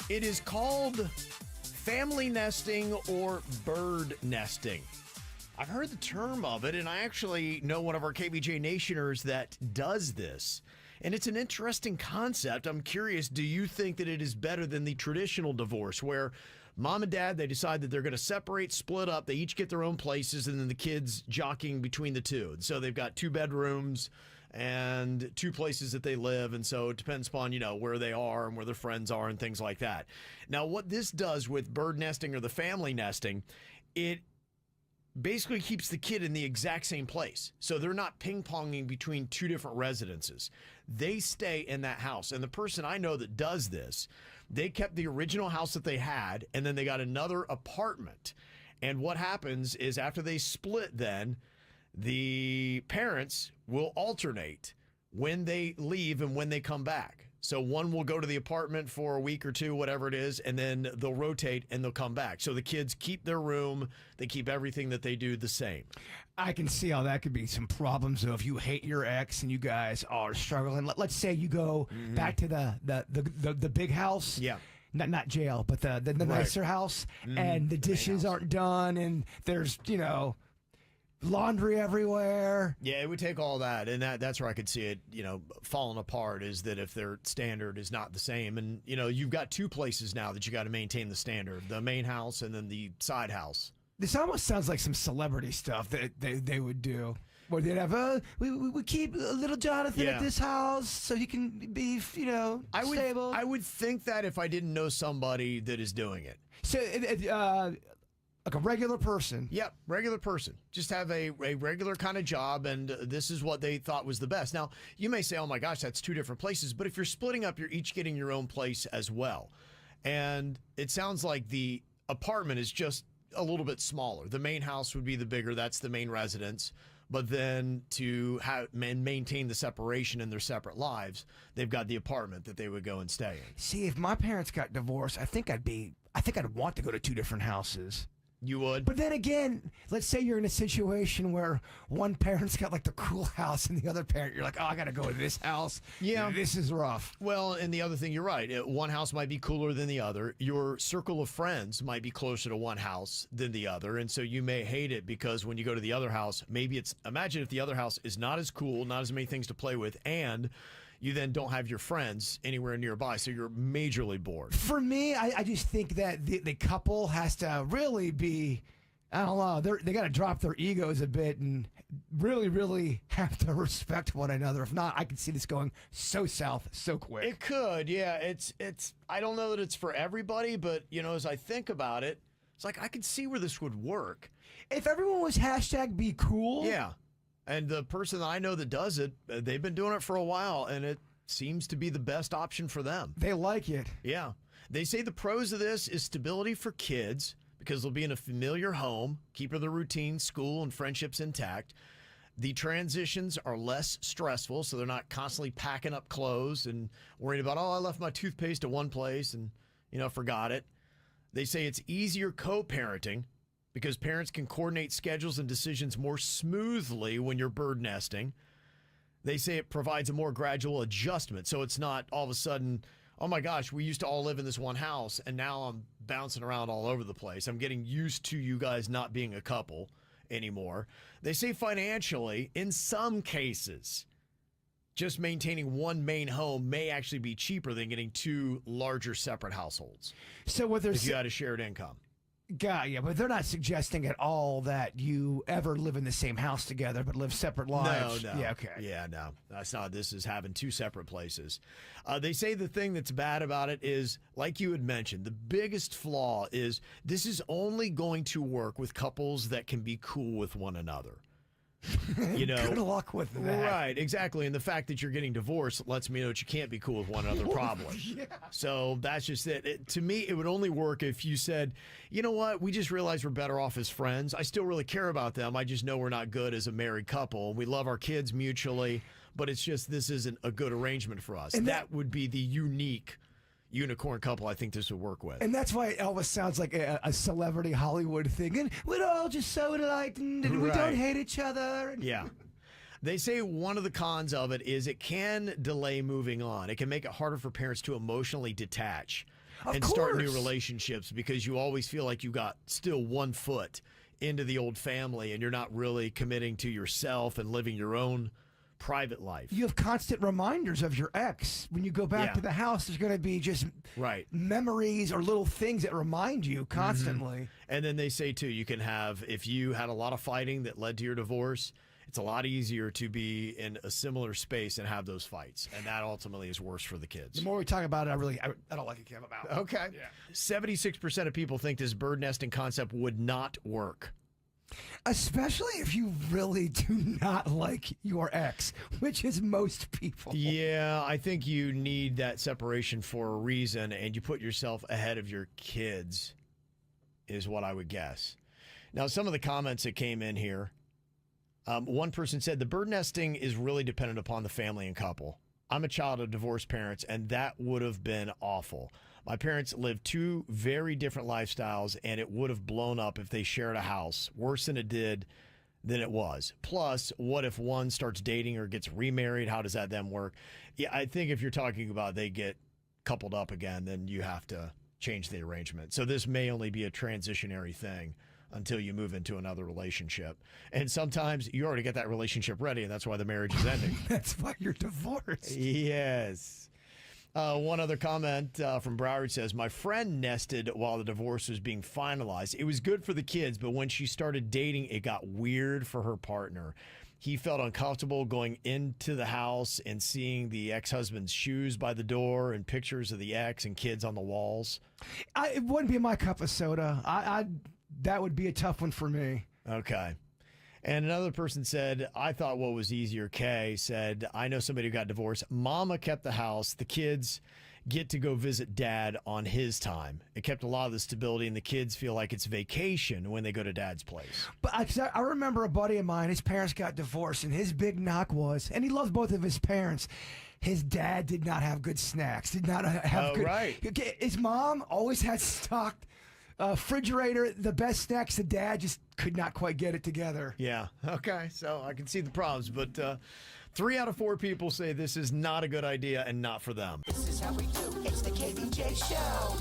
It is called family nesting or bird nesting. I've heard the term of it, and I actually know one of our KBJ Nationers that does this. And it's an interesting concept. I'm curious, do you think that it is better than the traditional divorce where mom and dad, they decide that they're going to separate, split up, they each get their own places, and then the kids jockeying between the two. And so they've got 2 bedrooms and 2 places that they live, and so it depends upon, where they are and where their friends are and things like that. Now, what this does with bird nesting or the family nesting, it basically keeps the kid in the exact same place. So they're not ping-ponging between 2 different residences. They stay in that house. And the person I know that does this, they kept the original house that they had, and then they got another apartment. And what happens is after they split then, the parents will alternate when they leave and when they come back. So one will go to the apartment for a week or 2, whatever it is, and then they'll rotate and they'll come back. So the kids keep their room. They keep everything that they do the same. I can see how that could be some problems, though, if you hate your ex and you guys are struggling. Let's say you go back to the big house. Yeah. Not jail, but the nicer house, and the dishes aren't done, and there's, laundry everywhere. Yeah, it would take all that, and that's where I could see it, falling apart, is that if their standard is not the same. And, you've got 2 places now that you got to maintain the standard, the main house and then the side house. This almost sounds like some celebrity stuff that they would do. Where they'd have, we keep little Jonathan at this house so he can be, stable. I would think that if I didn't know somebody that is doing it. So, like a regular person. Yep, regular person. Just have a regular kind of job, and this is what they thought was the best. Now, you may say, oh my gosh, that's 2 different places, but if you're splitting up, you're each getting your own place as well. And it sounds like the apartment is just a little bit smaller. The main house would be the bigger, that's the main residence. But then to maintain the separation in their separate lives, they've got the apartment that they would go and stay in. See, if my parents got divorced, I think I'd want to go to 2 different houses. You would? But then again, let's say you're in a situation where one parent's got like the cool house and the other parent, you're like, oh, I got to go to this house. Yeah. This is rough. Well, and the other thing, you're right. One house might be cooler than the other. Your circle of friends might be closer to one house than the other. And so you may hate it because when you go to the other house, imagine if the other house is not as cool, not as many things to play with, and you then don't have your friends anywhere nearby, so you're majorly bored. For me, I just think that the couple has to really be, I don't know, they got to drop their egos a bit and really, really have to respect one another. If not, I could see this going so south so quick. It could, yeah. It's. I don't know that it's for everybody, but, as I think about it, it's like I could see where this would work. If everyone was #be cool. Yeah. And the person that I know that does it, they've been doing it for a while, and it seems to be the best option for them. They like it. Yeah. They say the pros of this is stability for kids because they'll be in a familiar home, keeping the routine, school, and friendships intact. The transitions are less stressful, so they're not constantly packing up clothes and worrying about, I left my toothpaste at one place and, forgot it. They say it's easier co-parenting, because parents can coordinate schedules and decisions more smoothly when you're bird nesting. They say it provides a more gradual adjustment. So it's not all of a sudden, oh my gosh, we used to all live in this one house, and now I'm bouncing around all over the place. I'm getting used to you guys not being a couple anymore. They say financially, in some cases, just maintaining one main home may actually be cheaper than getting 2 larger separate households. So what they're if you had a shared income. Yeah, but they're not suggesting at all that you ever live in the same house together but live separate lives. No. Yeah, okay. Yeah, no. That's not. This is having 2 separate places. They say the thing that's bad about it is, like you had mentioned, the biggest flaw is this is only going to work with couples that can be cool with one another. Good luck with that. Right, exactly. And the fact that you're getting divorced lets me know that you can't be cool with one another, probably. Yeah. So that's just it. To me, it would only work if you said, you know what, we just realized we're better off as friends. I still really care about them. I just know we're not good as a married couple. We love our kids mutually, but it's just this isn't a good arrangement for us. And that would be the unique unicorn couple I think this would work with. And that's why Elvis sounds like a celebrity Hollywood thing. And we're all just so enlightened and we don't hate each other. Yeah. They say one of the cons of it is it can delay moving on. It can make it harder for parents to emotionally detach. and start new relationships, because you always feel like you got still 1 foot into the old family and you're not really committing to yourself and living your own private life. You have constant reminders of your ex. When you go back to the house, there's going to be just memories or little things that remind you constantly. And then they say, too, you can have, if you had a lot of fighting that led to your divorce, it's a lot easier to be in a similar space and have those fights. And that ultimately is worse for the kids. The more we talk about it, I don't like it, Kev, about it. Okay. Yeah. 76% of people think this bird nesting concept would not work. Especially if you really do not like your ex, which is most people. Yeah, I think you need that separation for a reason, and you put yourself ahead of your kids, is what I would guess. Now, some of the comments that came in here. One person said, the bird nesting is really dependent upon the family and couple. I'm a child of divorced parents, and that would have been awful. My parents lived 2 very different lifestyles, and it would have blown up if they shared a house, worse than it was. Plus, what if one starts dating or gets remarried? How does that then work? Yeah, I think if you're talking about they get coupled up again, then you have to change the arrangement. So this may only be a transitionary thing until you move into another relationship. And sometimes you already get that relationship ready, and that's why the marriage is ending. That's why you're divorced. Yes. One other comment from Broward says, my friend nested while the divorce was being finalized. It was good for the kids, but when she started dating, it got weird for her partner. He felt uncomfortable going into the house and seeing the ex-husband's shoes by the door and pictures of the ex and kids on the walls. It wouldn't be my cup of soda. That would be a tough one for me. Okay. And another person said, I thought what was easier. Kay said, I know somebody who got divorced. Mama kept the house. The kids get to go visit dad on his time. It kept a lot of the stability, and the kids feel like it's vacation when they go to dad's place. But I remember a buddy of mine, his parents got divorced, and his big knock was, and he loved both of his parents, his dad did not have good snacks, did not have good. Right. His mom always had stocked refrigerator, the best snacks. The dad just could not quite get it together. Yeah. Okay. So I can see the problems, but 3 out of 4 people say this is not a good idea and not for them. This is how we do. It's the KBJ Show.